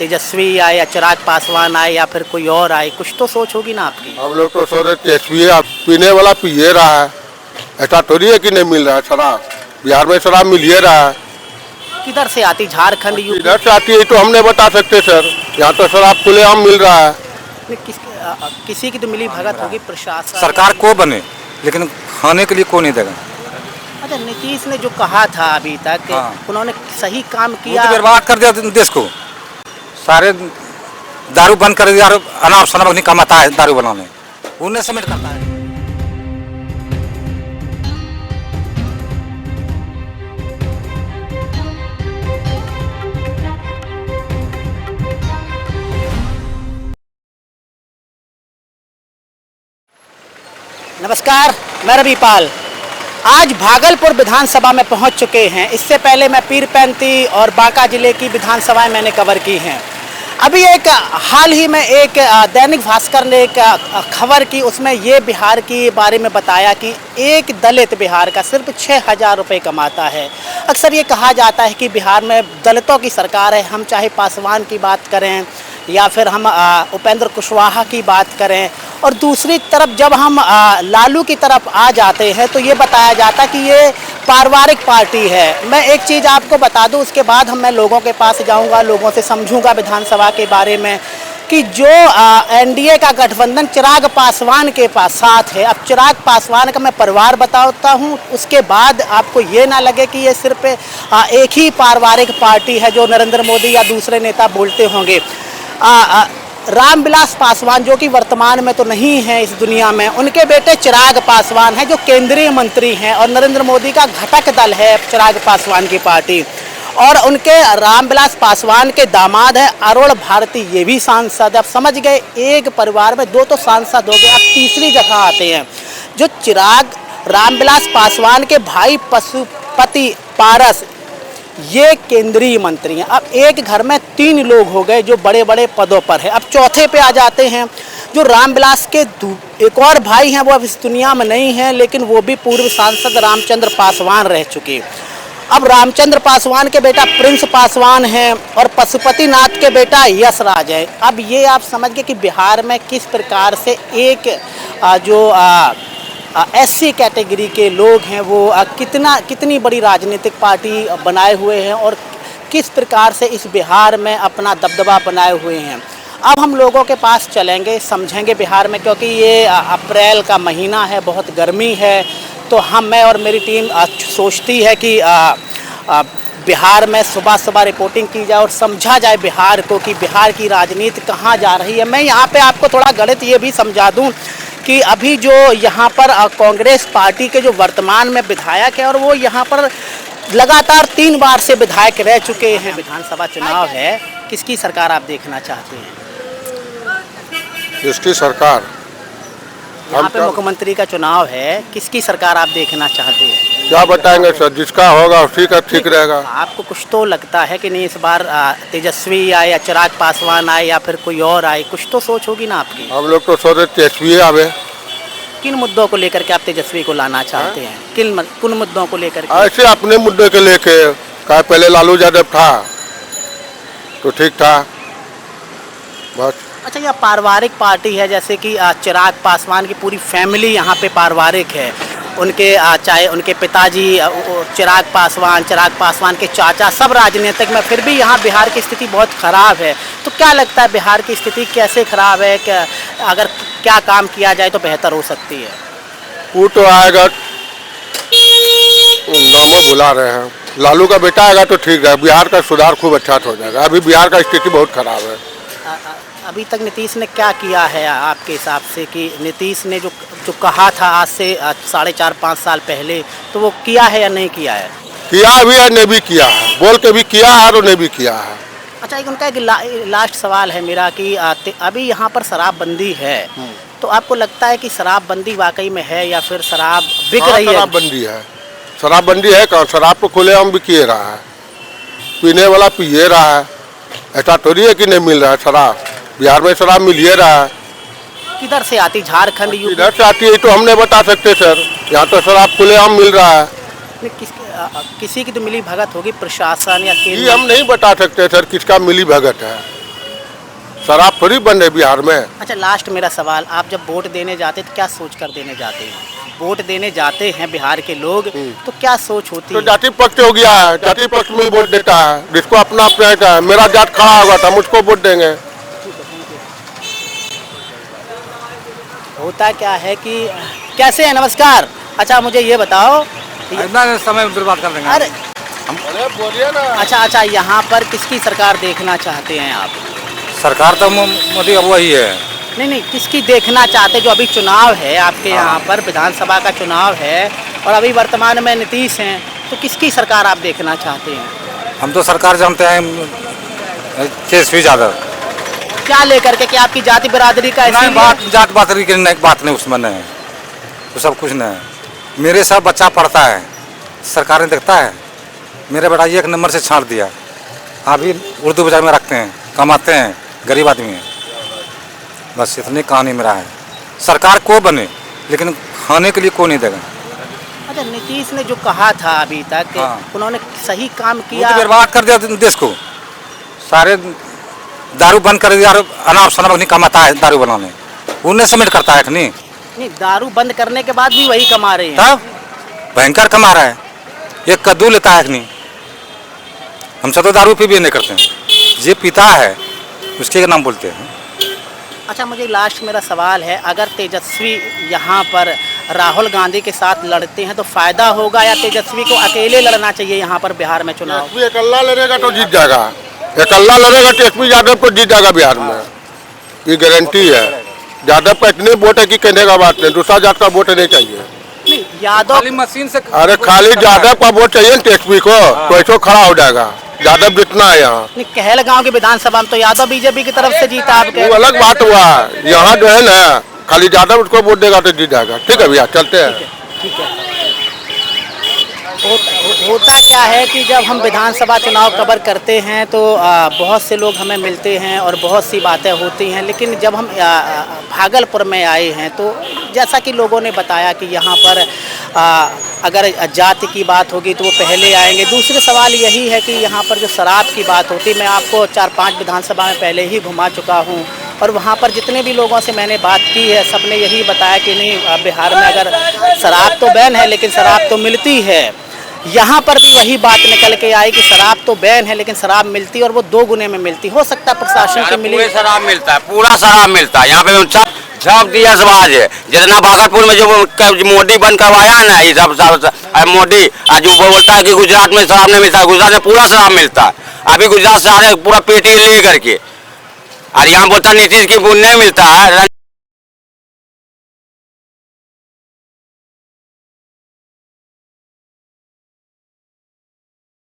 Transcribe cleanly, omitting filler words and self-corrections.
तेजस्वी आए या चिराग पासवान आए या फिर कोई और आए, कुछ तो सोच होगी ना आपकी। हम लोग तो सोच रहे तेजस्वी पीने वाला पिए रहा है, ऐसा थोड़ी है कि नहीं मिल रहा है शराब। बिहार में शराब मिल ही रहा है। किधर से आती, झारखंड यूपी? इधर से आती है तो हम नहीं बता सकते सर, यहाँ तो शराब खुलेआम मिल रहा है। किसी की तो मिली भगत होगी, प्रशासन सरकार को बने लेकिन खाने के लिए को नहीं देगा। अच्छा, नीतीश ने जो कहा था अभी तक, हाँ। उन्होंने सही काम वो किया? तो बर्बाद कर दिया देश को। सारे दारू बंद कर दिया, अनाप शनाप नहीं कमाता है दारू बनाने, उन्हें समेट करता है। नमस्कार, मैं रवि पाल। आज भागलपुर विधानसभा में पहुंच चुके हैं। इससे पहले मैं पीरपैंती और बांका जिले की विधानसभाएं मैंने कवर की हैं। अभी हाल ही में एक दैनिक भास्कर ने एक खबर की, उसमें ये बिहार के बारे में बताया कि एक दलित बिहार का सिर्फ 6,000 रुपये कमाता है। अक्सर ये कहा जाता है कि बिहार में दलितों की सरकार है। हम चाहे पासवान की बात करें या फिर हम उपेंद्र कुशवाहा की बात करें, और दूसरी तरफ जब हम लालू की तरफ आ जाते हैं तो ये बताया जाता कि ये पारिवारिक पार्टी है। मैं एक चीज़ आपको बता दूं, उसके बाद मैं लोगों के पास जाऊंगा, लोगों से समझूंगा विधानसभा के बारे में कि जो एनडीए का गठबंधन चिराग पासवान के पास साथ है। अब चिराग पासवान का मैं परिवार बताता हूँ, उसके बाद आपको ये ना लगे कि ये सिर्फ एक ही पारिवारिक पार्टी है जो नरेंद्र मोदी या दूसरे नेता बोलते होंगे। रामविलास पासवान जो कि वर्तमान में तो नहीं है इस दुनिया में, उनके बेटे चिराग पासवान हैं जो केंद्रीय मंत्री हैं, और नरेंद्र मोदी का घटक दल है चिराग पासवान की पार्टी। और उनके रामविलास पासवान के दामाद है अरुण भारती, ये भी सांसद। अब समझ गए, एक परिवार में दो तो सांसद हो गए, अब तीसरी जगह आते हैं जो चिराग रामविलास पासवान के भाई पशुपति पारस, ये केंद्रीय मंत्री हैं। अब एक घर में 3 लोग हो गए जो बड़े बड़े पदों पर हैं। अब चौथे पे आ जाते हैं जो रामविलास के एक और भाई हैं, वो अब इस दुनिया में नहीं हैं, लेकिन वो भी पूर्व सांसद रामचंद्र पासवान रह चुके। अब रामचंद्र पासवान के बेटा प्रिंस पासवान हैं और पशुपति नाथ के बेटा यशराज है। अब ये आप समझ गए कि बिहार में किस प्रकार से एक एससी कैटेगरी के लोग हैं वो कितनी बड़ी राजनीतिक पार्टी बनाए हुए हैं और किस प्रकार से इस बिहार में अपना दबदबा बनाए हुए हैं। अब हम लोगों के पास चलेंगे, समझेंगे बिहार में, क्योंकि ये अप्रैल का महीना है, बहुत गर्मी है, तो मैं और मेरी टीम सोचती है कि बिहार में सुबह सुबह रिपोर्टिंग की जाए और समझा जाए बिहार को कि बिहार की राजनीति कहाँ जा रही है। मैं यहाँ पे आपको थोड़ा गणित ये भी समझा दूँ कि अभी जो यहाँ पर कांग्रेस पार्टी के जो वर्तमान में विधायक है और वो यहाँ पर लगातार 3 बार से विधायक रह चुके हैं। विधानसभा चुनाव है, किसकी सरकार आप देखना चाहते हैं? किसकी सरकार? यहाँ पे मुख्यमंत्री का चुनाव है, किसकी सरकार आप देखना चाहते हैं? क्या बताएंगे सर, जिसका होगा उसी का ठीक रहेगा। आपको कुछ तो लगता है कि नहीं इस बार तेजस्वी आए या चिराग पासवान आए या फिर कोई और आए, कुछ तो सोच होगी ना आपकी। हम लोग तो सोच रहे तेजस्वी आवे। किन मुद्दों को लेकर के आप तेजस्वी को लाना चाहते हैं? किन मुद्दों को लेकर के? ऐसे अपने मुद्दे के लेके, कहा पहले लालू यादव था तो ठीक था बस। अच्छा, यह पारिवारिक पार्टी है, जैसे कि चिराग पासवान की पूरी फैमिली यहाँ पे पारिवारिक है। उनके चाहे उनके पिताजी चिराग पासवान के चाचा, सब राजनीतिक में, फिर भी यहाँ बिहार की स्थिति बहुत ख़राब है। तो क्या लगता है बिहार की स्थिति कैसे ख़राब है, कि अगर क्या काम किया जाए तो बेहतर हो सकती है? वो तो आएगा, नामों बुला रहे हैं, लालू का बेटा आएगा तो ठीक है, बिहार का सुधार खूब अच्छा हो जाएगा। अभी बिहार का स्थिति बहुत ख़राब है। अभी तक नीतीश ने क्या किया है आपके हिसाब से, कि नीतीश ने जो कहा था आज से 4.5-5 साल पहले, तो वो किया है या नहीं किया है? किया भी है, नहीं भी किया है, बोल के भी किया है और नहीं भी किया है। अच्छा, एक उनका लास्ट सवाल है मेरा कि अभी यहाँ पर शराबबंदी है, तो आपको लगता है कि शराबबंदी वाकई में है या फिर शराब बिक रही है? शराबबंदी है, शराबबंदी है। कहाँ शराब तो खुलेआम बिकिए रहा है, पीने वाला पिए रहा है, ऐसा थोड़ी है कि नहीं मिल रहा है शराब। बिहार में शराब मिल ही रहा है। किधर से आती, झारखंड यूपी? इधर से आती है तो हम नहीं बता सकते सर, यहाँ तो शराब खुलेआम मिल रहा है। किसी की तो मिली भगत होगी, प्रशासन या ये हम नहीं बता सकते सर किसका मिली भगत है। शराब थोड़ी बंद है बिहार में। अच्छा, लास्ट मेरा सवाल, आप जब वोट देने जाते तो क्या सोच कर देने जाते हैं? वोट देने जाते हैं बिहार के लोग तो क्या सोच होती तो है? जाति पक्ष हो गया है, जाति पक्ष में वोट देता है, जिसको अपना अपना का है। मेरा जात खड़ा होगा था, मुझको वोट देंगे। होता क्या है कि कैसे है? नमस्कार। अच्छा, मुझे ये बताओ, इतना समय बर्बाद कर देंगे। अरे अरे बोलिए ना। अच्छा, यहाँ पर किसकी सरकार देखना चाहते हैं आप? सरकार तो मोदी अब वही है। नहीं, किसकी देखना चाहते? जो अभी चुनाव है आपके यहाँ पर, विधानसभा का चुनाव है और अभी वर्तमान में नीतीश हैं, तो किसकी सरकार आप देखना चाहते हैं? हम तो सरकार जानते हैं तेजस्वी यादव। क्या लेकर के? कि आपकी जाति बिरादरी का नहीं, ऐसी बात जात बातरी की नहीं, बात नहीं उसमें नहीं, तो सब कुछ नहीं। मेरे सब बच्चा पढ़ता है, सरकार ने देखता है। मेरे बेटा 1 नंबर से छांट दिया, अभी उर्दू बाजार में रखते हैं, कमाते हैं, गरीब आदमी है। बस इतनी कहानी मेरा है। सरकार को बने लेकिन खाने के लिए को नहीं देगा। अच्छा, नीतीश ने जो कहा था अभी तक, हाँ। उन्होंने सही काम वो किया? तो बर्बाद कर दिया देश को। सारे दारू बंद कर दिया, अनाप शनाप नहीं कमाता है दारू बनाने, उन्हें सबमिट करता है नहीं। नहीं, दारू बंद करने के बाद भी वही कमा रहे हैं। तब भयंकर कमा रहा है। एक कद्दू लेता है नहीं। हम सब तो दारू पी भी नहीं करते हैं, जे पीता है उसके नाम बोलते हैं। अच्छा, मुझे लास्ट मेरा सवाल है, अगर तेजस्वी यहाँ पर राहुल गांधी के साथ लड़ते हैं तो फायदा होगा या तेजस्वी को अकेले लड़ना चाहिए यहाँ पर बिहार में चुनाव? तेजस्वी अकेला लड़ेगा तो जीत जाएगा, अकेला लड़ेगा तेजस्वी यादव को जीत जाएगा बिहार में, ये गारंटी है। यादव का इतने वोट है कि कहने का बात नहीं, दूसरा जात का वोट नहीं चाहिए। नहीं, यादव खाली मशीन से अरे खाली यादव का वोट चाहिए तेजस्वी को, तो ऐसो खड़ा हो जाएगा। यादव जितना है यहाँ, नहीं, कहल गांव की विधानसभा में तो यादव बीजेपी की तरफ से जीता आपके। वो अलग बात हुआ। यहाँ जो है ना, खाली यादव उसको वोट देगा तो जीत जाएगा। ठीक है भैया, चलते हैं। ठीक है। होता क्या है कि जब हम विधानसभा चुनाव कवर करते हैं तो बहुत से लोग हमें मिलते हैं और बहुत सी बातें होती हैं, लेकिन जब हम भागलपुर में आए हैं तो जैसा कि लोगों ने बताया कि यहाँ पर अगर जाति की बात होगी तो वो पहले आएंगे। दूसरे सवाल यही है कि यहाँ पर जो शराब की बात होती, मैं आपको 4-5 विधानसभा में पहले ही घुमा चुका हूँ और वहाँ पर जितने भी लोगों से मैंने बात की है, सबने यही बताया कि नहीं, बिहार में अगर शराब तो बैन है लेकिन शराब तो मिलती है। यहाँ पर भी वही बात निकल के आई कि शराब तो बैन है लेकिन शराब मिलती है और वो 2 गुने में मिलती। हो सकता है प्रशासन की मिली। पूरे शराब मिलता है, पूरा शराब मिलता है यहाँ पे। छाप दिया समाज है, जितना भागलपुर में जो मोदी बंद करवाया ना, ये सब मोदी आज वो बोलता है कि गुजरात में शराब नहीं मिलता। गुजरात में पूरा शराब मिलता है। अभी गुजरात सारे पूरा पेटी ले करके, और यहाँ बोलता नीतीश की नहीं मिलता है।